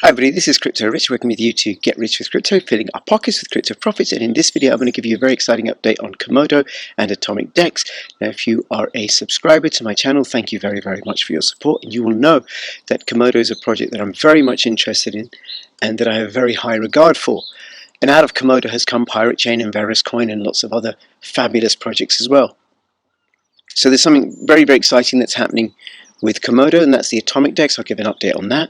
Hi everybody, this is Crypto Rich, working with you to get rich with crypto, filling our pockets with crypto profits. And in this video, I'm going to give you a very exciting update on Komodo and Atomic Dex. Now, if you are a subscriber to my channel, thank you very, very much for your support. And you will know that Komodo is a project that I'm very much interested in and that I have very high regard for. And out of Komodo has come Pirate Chain and Varus Coin and lots of other fabulous projects as well. So there's something very, very exciting that's happening with Komodo, and that's the Atomic Dex. I'll give an update on that.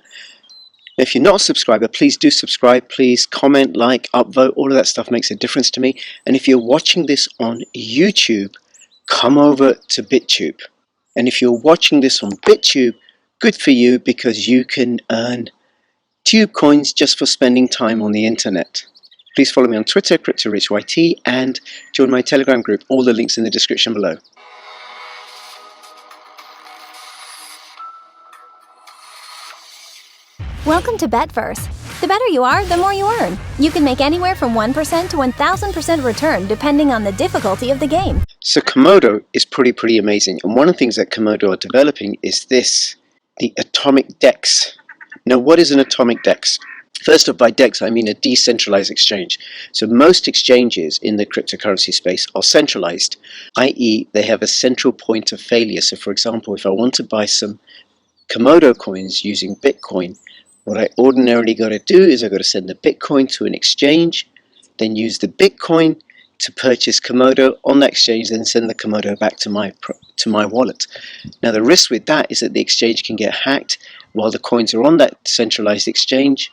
If you're not a subscriber, please do subscribe. Please comment, like, upvote. All of that stuff makes a difference to me. And if you're watching this on YouTube, come over to BitTube. And if you're watching this on BitTube, good for you, because you can earn tube coins just for spending time on the internet. Please follow me on Twitter, CryptoRichYT, and join my Telegram group. All the links in the description below. Welcome to Betverse. The better you are, the more you earn. You can make anywhere from 1% to 1000% return depending on the difficulty of the game. So Komodo is pretty amazing, and one of the things that Komodo are developing is this, the Atomic Dex. Now, what is an Atomic Dex? First off, by Dex I mean a decentralized exchange. So most exchanges in the cryptocurrency space are centralized, i.e. they have a central point of failure. So for example, if I want to buy some Komodo coins using Bitcoin, what I ordinarily got to do is I've got to send the Bitcoin to an exchange, then use the Bitcoin to purchase Komodo on that exchange, then send the Komodo back to my wallet. Now the risk with that is that the exchange can get hacked while the coins are on that centralized exchange.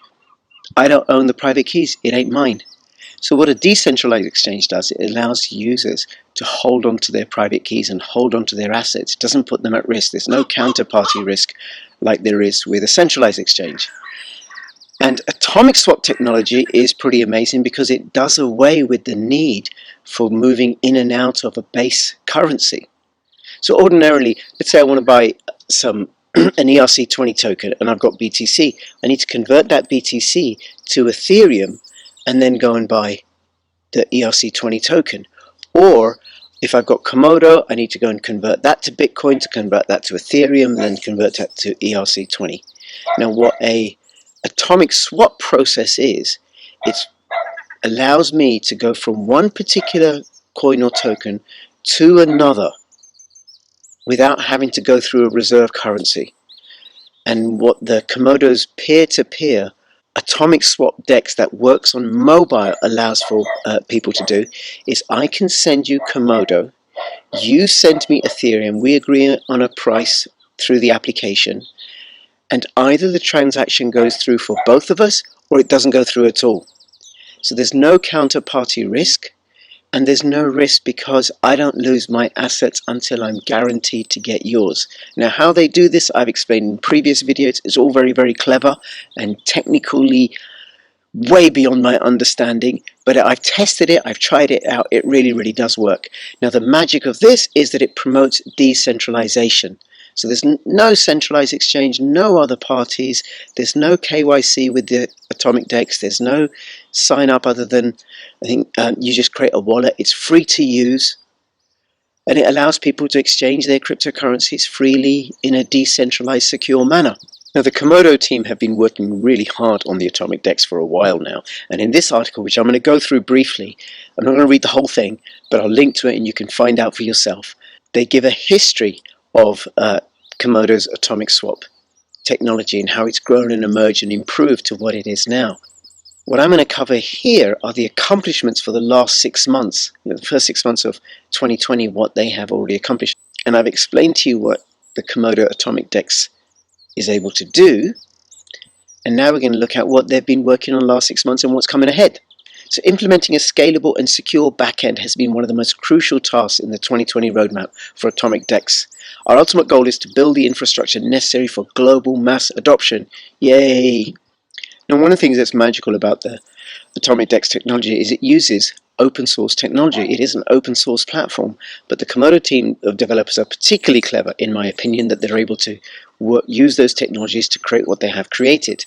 I don't own the private keys, it ain't mine. So what a decentralized exchange does, it allows users to hold on to their private keys and hold on to their assets. It doesn't put them at risk. There's no counterparty risk like there is with a centralized exchange. And atomic swap technology is pretty amazing because it does away with the need for moving in and out of a base currency. So ordinarily, let's say I want to buy an ERC20 token and I've got BTC. I need to convert that BTC to Ethereum and then go and buy the ERC20 token. Or if I've got Komodo, I need to go and convert that to Bitcoin, to convert that to Ethereum, and then convert that to ERC20. Now what a atomic swap process is, it allows me to go from one particular coin or token to another without having to go through a reserve currency. And what the Komodo's peer-to-peer atomic swap DEX that works on mobile allows for people to do is I can send you Komodo, you send me Ethereum, we agree on a price through the application, and either the transaction goes through for both of us or it doesn't go through at all. So there's no counterparty risk, and there's no risk because I don't lose my assets until I'm guaranteed to get yours. Now how they do this I've explained in previous videos. It's all very clever and technically way beyond my understanding, but I've tested it, I've tried it out, it really does work. Now the magic of this is that it promotes decentralization. So there's no centralized exchange, no other parties, there's no KYC with the Atomic Dex, there's no sign up other than, I think, you just create a wallet. It's free to use, and it allows people to exchange their cryptocurrencies freely in a decentralized, secure manner. Now the Komodo team have been working really hard on the Atomic Dex for a while now, and in this article, which I'm going to go through briefly, I'm not going to read the whole thing, but I'll link to it and you can find out for yourself. They give a history of Komodo's atomic swap technology and how it's grown and emerged and improved to what it is now. What I'm going to cover here are the accomplishments for the last 6 months, the first 6 months of 2020, what they have already accomplished. And I've explained to you what the Komodo Atomic Dex is able to do. And now we're going to look at what they've been working on the last 6 months and what's coming ahead. So implementing a scalable and secure backend has been one of the most crucial tasks in the 2020 roadmap for Atomic Dex. Our ultimate goal is to build the infrastructure necessary for global mass adoption. Yay! Now one of the things that's magical about the Atomic Dex technology is it uses open source technology. It is an open source platform, but the Komodo team of developers are particularly clever, in my opinion, that they're able to use those technologies to create what they have created.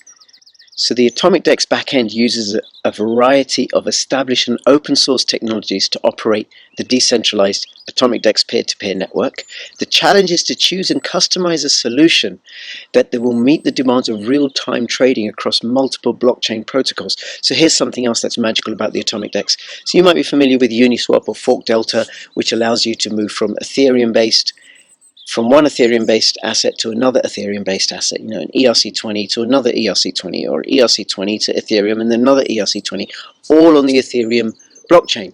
So the Atomic Dex backend uses a variety of established and open source technologies to operate the decentralized Atomic Dex peer-to-peer network. The challenge is to choose and customize a solution that will meet the demands of real-time trading across multiple blockchain protocols. So here's something else that's magical about the Atomic Dex. So you might be familiar with Uniswap or Forkdelta, which allows you to move from one Ethereum-based asset to another Ethereum-based asset, you know, an ERC20 to another ERC20, or ERC20 to Ethereum and then another ERC20, all on the Ethereum blockchain.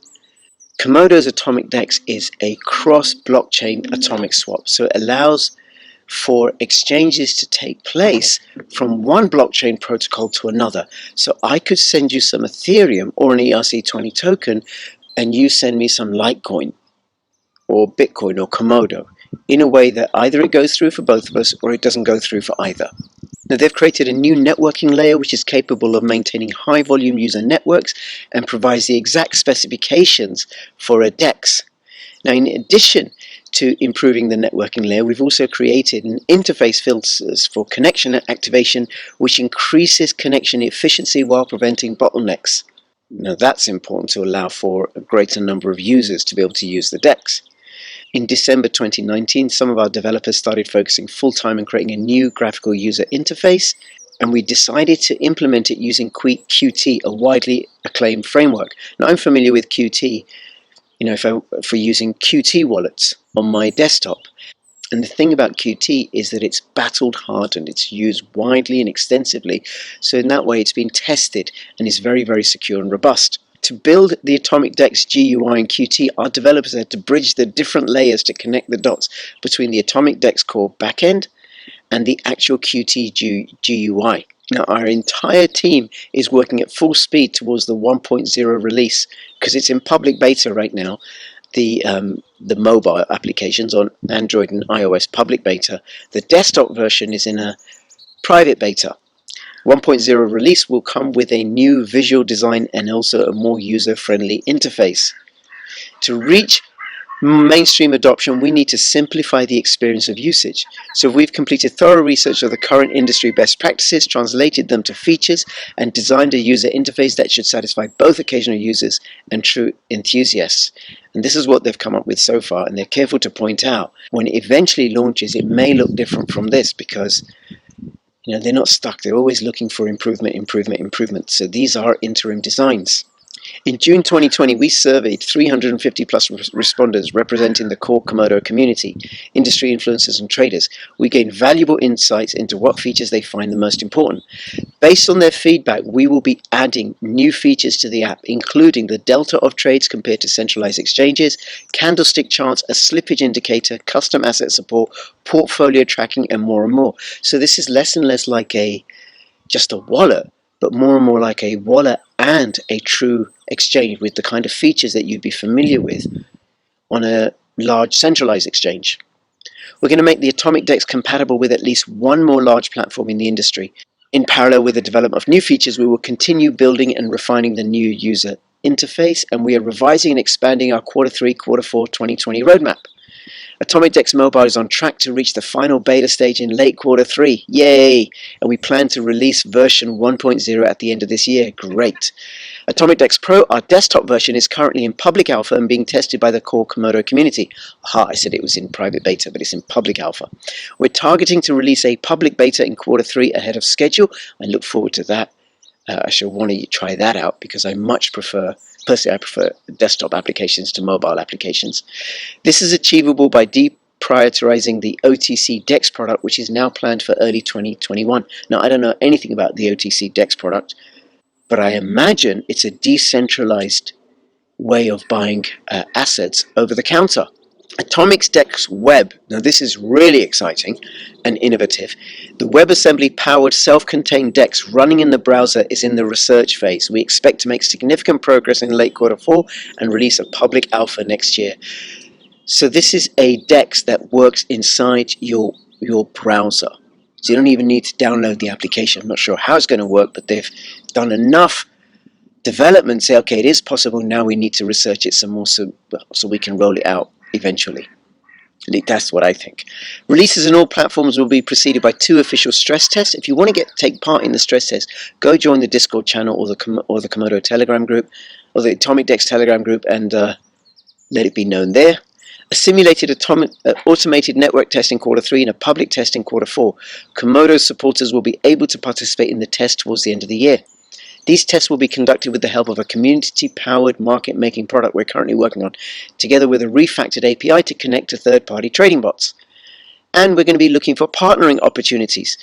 Komodo's Atomic Dex is a cross-blockchain atomic swap, so it allows for exchanges to take place from one blockchain protocol to another. So I could send you some Ethereum or an ERC20 token, and you send me some Litecoin or Bitcoin or Komodo, in a way that either it goes through for both of us or it doesn't go through for either. Now, they've created a new networking layer which is capable of maintaining high volume user networks and provides the exact specifications for a DEX. Now, in addition to improving the networking layer, we've also created an interface filters for connection activation, which increases connection efficiency while preventing bottlenecks. Now, that's important to allow for a greater number of users to be able to use the DEX. In December 2019, some of our developers started focusing full-time on creating a new graphical user interface, and we decided to implement it using Qt, a widely acclaimed framework. Now, I'm familiar with Qt, you know, for using Qt wallets on my desktop. And the thing about Qt is that it's battle hardened, it's used widely and extensively, so in that way it's been tested and is very, very secure and robust. To build the Atomic Dex GUI in Qt, our developers had to bridge the different layers to connect the dots between the Atomic Dex core backend and the actual Qt GUI. Now, our entire team is working at full speed towards the 1.0 release, because it's in public beta right now. The mobile applications on Android and iOS public beta. The desktop version is in a private beta. 1.0 release will come with a new visual design and also a more user-friendly interface. To reach mainstream adoption, we need to simplify the experience of usage. So we've completed thorough research of the current industry best practices, translated them to features, and designed a user interface that should satisfy both occasional users and true enthusiasts. And this is what they've come up with so far, and they're careful to point out when it eventually launches, it may look different from this, because you know, they're not stuck. They're always looking for improvement. So these are interim designs. In June 2020, we surveyed 350 plus responders representing the core Komodo community, industry influencers and traders. We gained valuable insights into what features they find the most important. Based on their feedback, we will be adding new features to the app, including the delta of trades compared to centralized exchanges, candlestick charts, a slippage indicator, custom asset support, portfolio tracking, and more and more. So this is less and less like just a wallet, but more and more like a wallet and a true exchange with the kind of features that you'd be familiar with on a large centralized exchange. We're going to make the Atomic Dex compatible with at least one more large platform in the industry. In parallel with the development of new features, we will continue building and refining the new user interface, and we are revising and expanding our Q3, Q4 2020 roadmap. Atomic Dex Mobile is on track to reach the final beta stage in late Q3. Yay! And we plan to release version 1.0 at the end of this year. Great! Atomic Dex Pro, our desktop version, is currently in public alpha and being tested by the core Komodo community. Aha, I said it was in private beta, but it's in public alpha. We're targeting to release a public beta in Q3 ahead of schedule. I look forward to that. I shall want to try that out, because I much prefer, personally I prefer desktop applications to mobile applications. This is achievable by deprioritizing the OTC Dex product, which is now planned for early 2021. Now, I don't know anything about the OTC Dex product, but I imagine it's a decentralized way of buying assets over the counter. Atomic Dex Web. Now, this is really exciting and innovative. The WebAssembly powered self-contained DEX running in the browser is in the research phase. We expect to make significant progress in late Q4 and release a public alpha next year. So this is a DEX that works inside your browser. So you don't even need to download the application. I'm not sure how it's going to work, but they've done enough development to say, okay, it is possible. Now we need to research it some more so we can roll it out eventually. At least that's what I think. Releases on all platforms will be preceded by 2 official stress tests. If you want to take part in the stress test, go join the Discord channel or the Komodo Telegram group, or the Atomic Dex Telegram group, and let it be known there. A simulated automated network test in Q3 and a public test in Q4. Komodo supporters will be able to participate in the test towards the end of the year. These tests will be conducted with the help of a community-powered market-making product we're currently working on, together with a refactored API to connect to third-party trading bots. And we're going to be looking for partnering opportunities.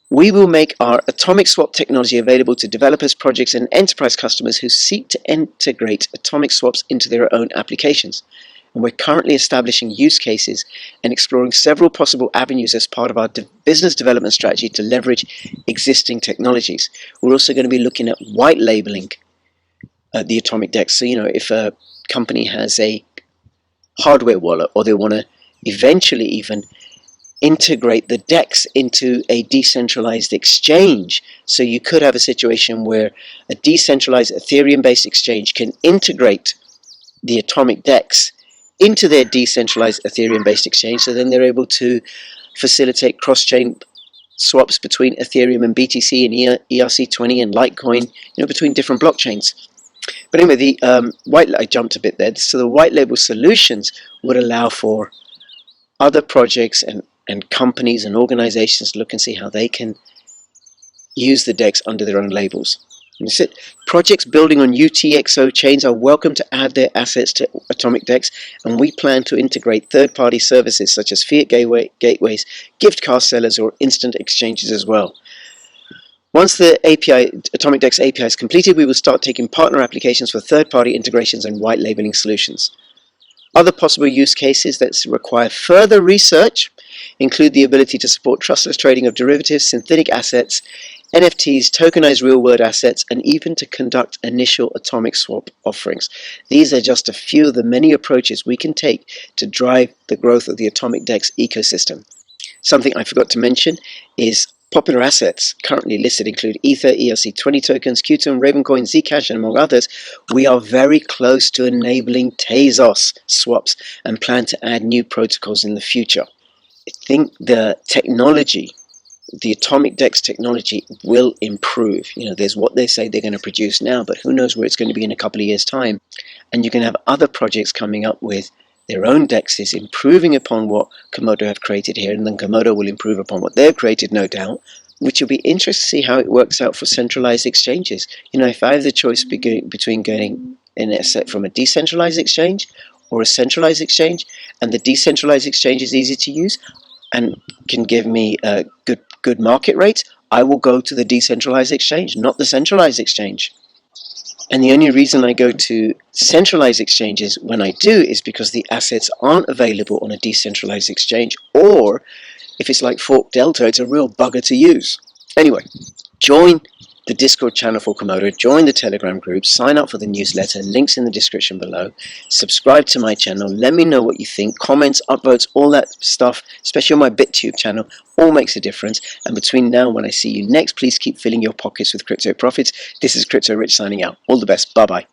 We will make our Atomic Swap technology available to developers, projects, and enterprise customers who seek to integrate Atomic Swaps into their own applications. And we're currently establishing use cases and exploring several possible avenues as part of our business development strategy to leverage existing technologies. We're also going to be looking at white labeling the Atomic Dex. So, if a company has a hardware wallet, or they want to eventually even integrate the DEX into a decentralized exchange. So you could have a situation where a decentralized Ethereum-based exchange can integrate the Atomic Dex into their decentralized Ethereum-based exchange, so then they're able to facilitate cross-chain swaps between Ethereum and BTC and ERC20 and Litecoin, between different blockchains. But anyway, the I jumped a bit there. So the white label solutions would allow for other projects and companies and organizations to look and see how they can use the DEX under their own labels. And that's it. Projects building on UTXO chains are welcome to add their assets to Atomic Dex, and we plan to integrate third-party services such as fiat gateways, gift card sellers, or instant exchanges as well. Once the Atomic Dex API is completed, we will start taking partner applications for third-party integrations and white labeling solutions. Other possible use cases that require further research include the ability to support trustless trading of derivatives, synthetic assets, NFTs, tokenized real-world assets, and even to conduct initial Atomic Swap offerings. These are just a few of the many approaches we can take to drive the growth of the Atomic Dex ecosystem. Something I forgot to mention is popular assets currently listed include Ether, ERC20 tokens, Qtum, Ravencoin, Zcash, and among others. We are very close to enabling Tezos swaps and plan to add new protocols in the future. I think the technology, the Atomic Dex technology, will improve. There's what they say they're going to produce now, but who knows where it's going to be in a couple of years' time. And you can have other projects coming up with their own DEXes, improving upon what Komodo have created here, and then Komodo will improve upon what they've created, no doubt, which will be interesting to see how it works out for centralized exchanges. If I have the choice between going in a set from a decentralized exchange or a centralized exchange, and the decentralized exchange is easy to use and can give me a good market rate, I will go to the decentralized exchange, not the centralized exchange. And the only reason I go to centralized exchanges when I do is because the assets aren't available on a decentralized exchange, or if it's like Forkdelta, it's a real bugger to use. Anyway, join the Discord channel for Komodo, join the Telegram group, sign up for the newsletter, links in the description below, subscribe to my channel, let me know what you think, comments, upvotes, all that stuff, especially on my BitTube channel, all makes a difference. And between now and when I see you next, please keep filling your pockets with crypto profits. This is Crypto Rich signing out. All the best. Bye-bye.